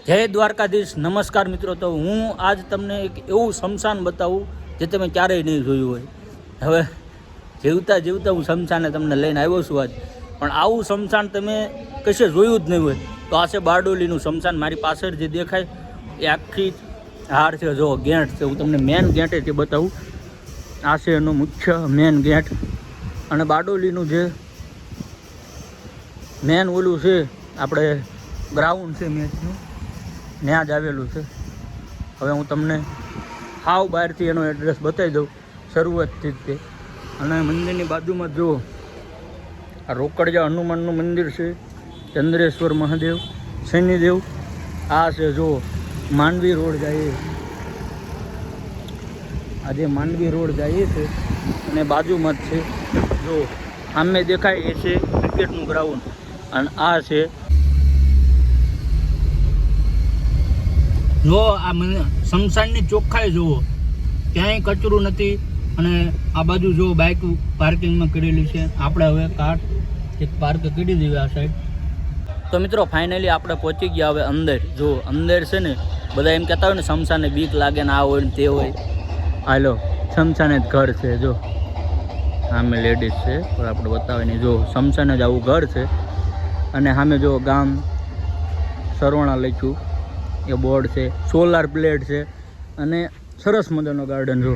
જય દ્વારકાધીશ. નમસ્કાર મિત્રો. તો હું આજ તમને એક એવું શમશાન બતાવું જે તમે ક્યારેય નહીં જોયું હોય. હવે જીવતા જીવતા હું શમશાને તમને લઈને આવ્યો છું આજ, પણ આવું શમશાન તમે કશે જોયું જ નહીં હોય. તો આ છે બારડોલીનું શમશાન. મારી પાછળ જે દેખાય એ આખી હાર છે, જો ગેટ છે. હું તમને મેન ગેટેથી બતાવું. આ છે એનો મુખ્ય મેન ગેટ, અને બારડોલીનું જે મેન ઓલું છે આપણે ગ્રાઉન્ડ છે મેચનું, ત્યાં જ આવેલું છે. હવે હું તમને હાવ બહારથી એનો એડ્રેસ બતાવી દઉં શરૂઆતથી જ તે. અને મંદિરની બાજુમાં જુઓ, આ રોકડિયા હનુમાનનું મંદિર છે, ચંદ્રેશ્વર મહાદેવ, શનિદેવ. આ છે જુઓ માંડવી રોડ જાય, આ જે માંડવી રોડ જાય છે અને બાજુમાં જ છે જો સામે દેખાય એ છે ક્રિકેટનું ગ્રાઉન્ડ. અને આ છે જો આ શમશાનની ચોખ્ખાઈ જુઓ, ક્યાંય કચરું નથી. અને આ બાજુ જો બાઇક પાર્કિંગમાં કરેલી છે. આપણે હવે કાર એક પાર્ક કરી દેવી આ સાઈડ. તો મિત્રો ફાઇનલી આપણે પહોંચી ગયા હવે અંદર. જો અંદર છે ને બધા એમ કહેતા હોય ને શમશાને બીક લાગે ને આ હોય ને તે હોય. હાલો શમશાને જ ઘર છે. જો સામે લેડીઝ છે પણ આપણે બતાવે નહીં. જો શમશાને જ આવું ઘર છે. અને સામે જો ગામ સરવણા લખ્યું એ બોર્ડ છે, સોલાર પ્લેટ છે, અને સરસ મજાનો ગાર્ડન. જો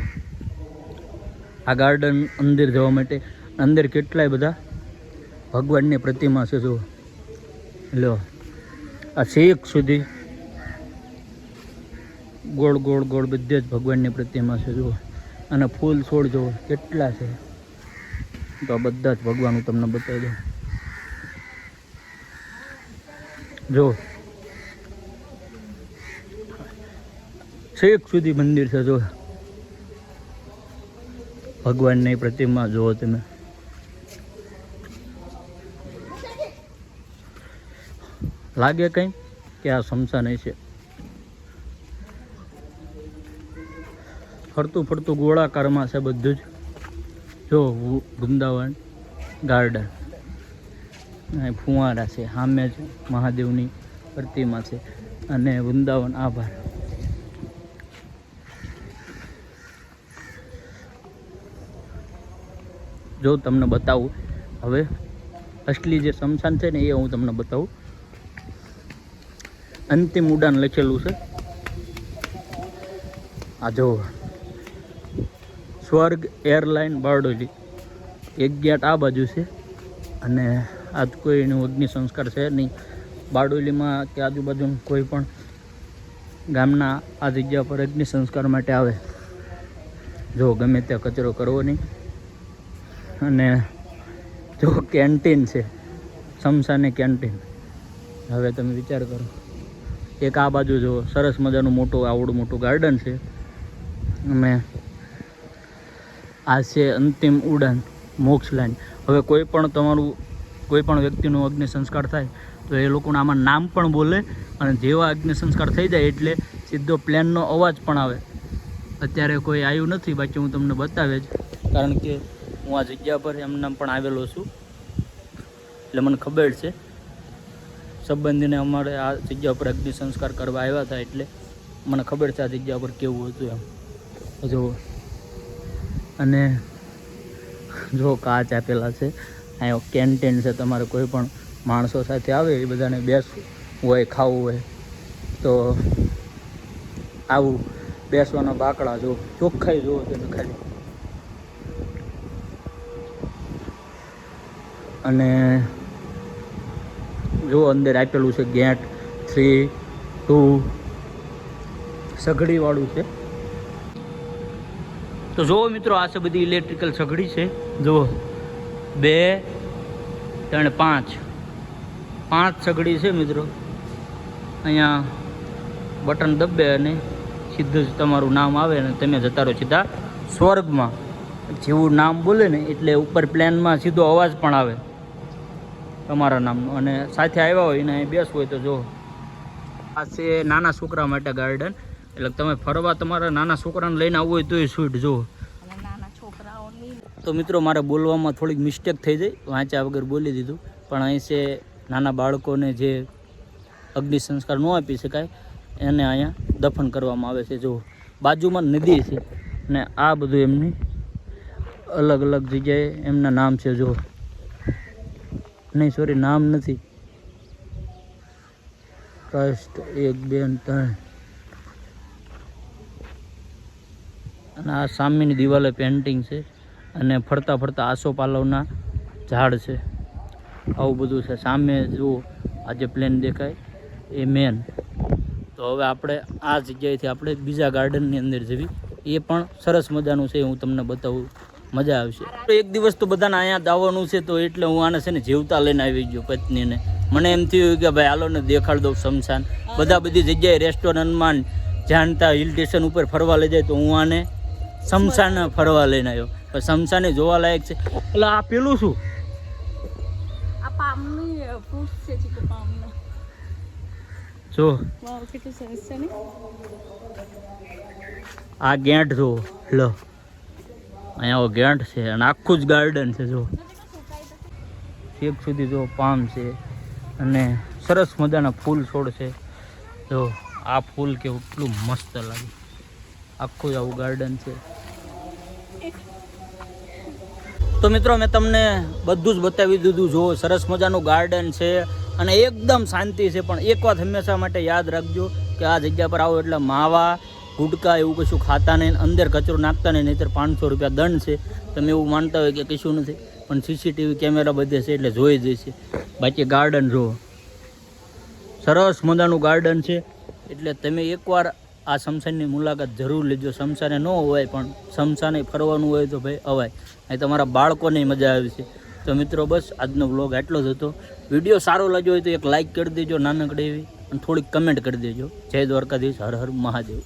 આ ગાર્ડન અંદર જવા માટે અંદર કેટલાય બધા ભગવાનની પ્રતિમા છે. જો લો આ છેક સુધી ગોળ ગોળ ગોળ બધે જ ભગવાનની પ્રતિમા છે. જુઓ અને ફૂલ છોડ જુઓ કેટલા છે. તો આ બધા જ ભગવાન હું તમને બતાવી દઉં. જો છેક સુધી મંદિર છે. જો ભગવાનની પ્રતિમા જુઓ તમે. લાગે કંઈ કે આ શમશાન છે. ફરતું ફરતું ગોળાકારમાં છે બધું જ. જો વૃંદાવન ગાર્ડન, ફુવારા છે, સામે જ મહાદેવની પ્રતિમા છે, અને વૃંદાવન આભાર. જો તમને બતાવું હવે અસલી જે શમશાન છે ને એ હું તમને બતાવું. અંતિમ ઉડાન લખેલું છે. આ જો સ્વર્ગ એરલાઇન બારડોલી. એક ગેટ આ બાજુ છે, અને આજ કોઈનું અગ્નિ સંસ્કાર છે નહીં. બારડોલીમાં કે આજુબાજુ કોઈ પણ ગામના આ જગ્યા પર અગ્નિ સંસ્કાર માટે આવે. જો ગમે ત્યાં કચરો કરવો નહીં. અને જો કેન્ટીન છે, શમશાને કેન્ટીન. હવે તમે વિચાર કરો, એક આ બાજુ જો સરસ મજાનું મોટું આવડું મોટું ગાર્ડન છે. અને આ છે અંતિમ ઉડાન મોક્ષ લાઈન. હવે કોઈ પણ તમારું કોઈ પણ વ્યક્તિનું અગ્નિ સંસ્કાર થાય તો એ લોકોને આમાં નામ પણ બોલે, અને જેવા અગ્નિ સંસ્કાર થઈ જાય એટલે સીધો પ્લેનનો અવાજ પણ આવે. અત્યારે કોઈ આવ્યું નથી, બાકી હું તમને બતાવે જ, કારણ કે હું આ જગ્યા પર એમનામ પણ આવેલો છું, એટલે મને ખબર છે. સંબંધીને અમારે આ જગ્યા પર અગ્નિ સંસ્કાર કરવા આવ્યા હતા, એટલે મને ખબર છે આ જગ્યા પર કેવું હતું એમ. જો અને જો કાચ આપેલા છે. અહીંયા કેન્ટીન છે. તમારે કોઈ પણ માણસો સાથે આવે એ બધાને બેસવું હોય, ખાવું હોય તો આવું બેસવાના બાકડા. જો ચોખ્ખાઈ જુઓ તમે ખાલી. અને જો અંદર આપેલું છે ગેટ 3, 2 સગડીવાળું છે. તો જુઓ મિત્રો, આ છે બધી ઇલેક્ટ્રિકલ સગડી છે. જુઓ 2, 3, 5 સગડી છે મિત્રો. અહીંયા બટન દબે અને સીધું જ તમારું નામ આવે ને તમે જતા રહો સીધા સ્વર્ગમાં. જેવું નામ બોલે ને એટલે ઉપર પ્લેનમાં સીધો અવાજ પણ આવે તમારા નામનો. અને સાથે આવ્યા હોય ને બેસવું હોય તો જો આ છે નાના છોકરા માટે ગાર્ડન. એટલે તમે ફરવા તમારા નાના છોકરાને લઈને આવવું હોય તોય છૂટ. જો તો મિત્રો મારે બોલવામાં થોડીક મિસ્ટેક થઈ જાય, વાંચ્યા વગર બોલી દીધું. પણ અહીં છે નાના બાળકોને જે અગ્નિ સંસ્કાર ન આપી શકાય એને અહીંયા દફન કરવામાં આવે છે. જો બાજુમાં નદી છે અને આ બધું એમની અલગ અલગ જગ્યાએ એમના નામ છે. જો નહીં સોરી નામ નથી, ટ્રસ્ટ 1 2 અને 3. અને આ સામેની દિવાલે પેન્ટિંગ છે અને ફરતા ફરતા આસોપાલવના ઝાડ છે. આવું બધું છે. સામે જુઓ આ જે પ્લેન દેખાય એ મેન. તો હવે આપણે આ જગ્યાએથી આપણે બીજા ગાર્ડનની અંદર જવી, એ પણ સરસ મજાનું છે. હું તમને બતાવું, મજા આવશે. તો એક દિવસ તો બધાને અહીંયા દાવાનું છે, તો એટલે હું આને છે ને જીવતા લઈને આવી ગયો પત્નીને. મને એમ થયું કે ભાઈ હાલો ને દેખાડ દઉં શમશાન. બધી જગ્યાએ રેસ્ટોરન્ટમાં જાણતા હિલ સ્ટેશન ઉપર ફરવા લઈ જાય, તો હું આને શમશાન ફરવા લઈને આવ્યો. પણ શમશાને જોવા લાયક છે. એટલે આ પેલું શું? આ પામની ફ્રૂટ છે, ચીકુ પામનો. જો વાવ, કેટલું સરસ છે ને. આ ગેંટ જો લો, અહીંયા ગેંટ છે અને આખું જ ગાર્ડન છે. જો છેક સુધી જો પામ છે અને સરસ મજાના ફૂલ છોડ છે. જો આ ફૂલ કે એટલું મસ્ત લાગે. આખું જ આવું ગાર્ડન છે. તો મિત્રો મેં તમને બધું જ બતાવી દીધું. જો સરસ મજાનું ગાર્ડન છે અને એકદમ શાંતિ છે. પણ એક વાત હંમેશા માટે યાદ રાખજો કે આ જગ્યા પર આવો એટલે માવા ગુટકા એવું કશું ખાતા નહીં, અંદર કચરો નાખતા નહીં, નહીંતર 500 રૂપિયા દંડ છે. તમે એવું માનતા હોય કે કશું નથી, પણ સીસીટીવી કેમેરા બધે છે એટલે જોઈ જશે. બાકી ગાર્ડન જો સરસ મજાનું ગાર્ડન છે. એટલે તમે એકવાર આ શમશાનની મુલાકાત જરૂર લેજો. શમશાને ન હોય પણ શમશાને ફરવાનું હોય તો ભાઈ અવાય. અહીં તમારા બાળકોને મજા આવે છે. તો મિત્રો બસ આજનો વ્લોગ આટલો જ હતો. વિડીયો સારો લાગ્યો હોય તો એક લાઇક કરી દેજો નાનકડી એવી, અને થોડીક કમેન્ટ કરી દેજો. જય દ્વારકાધીશ, હર હર મહાદેવ.